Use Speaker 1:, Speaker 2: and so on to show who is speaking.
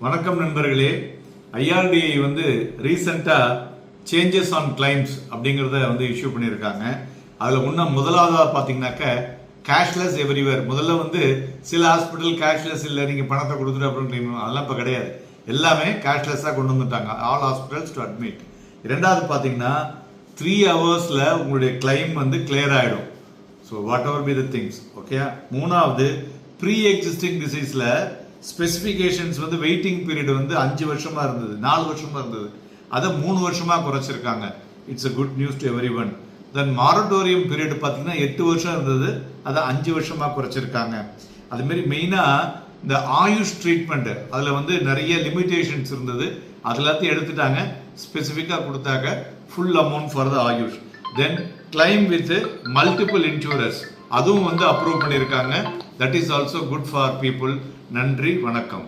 Speaker 1: வணக்கம் நண்பர்களே. ஐஆர்டிஐ வந்து ரீசெண்டாக சேஞ்சஸ் ஆன் கிளைம்ஸ் அப்படிங்கிறத வந்து இஷ்யூ பண்ணியிருக்காங்க. அதில் முன்ன முதலாவதாக பார்த்தீங்கன்னாக்க கேஷ்லெஸ் எவ்ரிவேர். முதல்ல வந்து சில ஹாஸ்பிட்டல் கேஷ்லெஸ் இல்லை, நீங்கள் பணத்தை கொடுத்துட்டு அப்புறம் கிளைம், அதெல்லாம் இப்போ கிடையாது. எல்லாமே கேஷ்லெஸ்ஸாக கொண்டு வந்துட்டாங்க, ஆல் ஹாஸ்பிட்டல்ஸ் டு அட்மிட். இரண்டாவது பார்த்தீங்கன்னா 3 hours உங்களுடைய கிளைம் வந்து கிளியர் ஆகிடும். So what ever be the things, okay. மூணாவது, ப்ரீ எக்ஸிஸ்டிங் டிசீஸில் ஸ்பெசிஃபிகேஷன்ஸ் வந்து வெயிட்டிங் பீரியட் வந்து 5 வருஷமா இருந்தது, 4 வருஷமா இருந்தது, அதை 3 வருஷமா குறைச்சிருக்காங்க. It's a good news to every one. Then moratorium period பார்த்தீங்கன்னா 8 வருஷம் இருந்தது, அதை 5 வருஷமா குறைச்சிருக்காங்க. அதுமாரி மெயினாக இந்த ஆயுஷ் ட்ரீட்மெண்ட், அதில் வந்து நிறைய லிமிடேஷன்ஸ் இருந்தது, அது எல்லாத்தையும் எடுத்துட்டாங்க. ஸ்பெசிஃபிக்காக கொடுத்தாங்க full amount for the AYUSH. Then claim with multiple insurance, அதுவும் வந்து அப்ரூவ் பண்ணியிருக்காங்க. That is also good for people. நன்றி, வணக்கம்.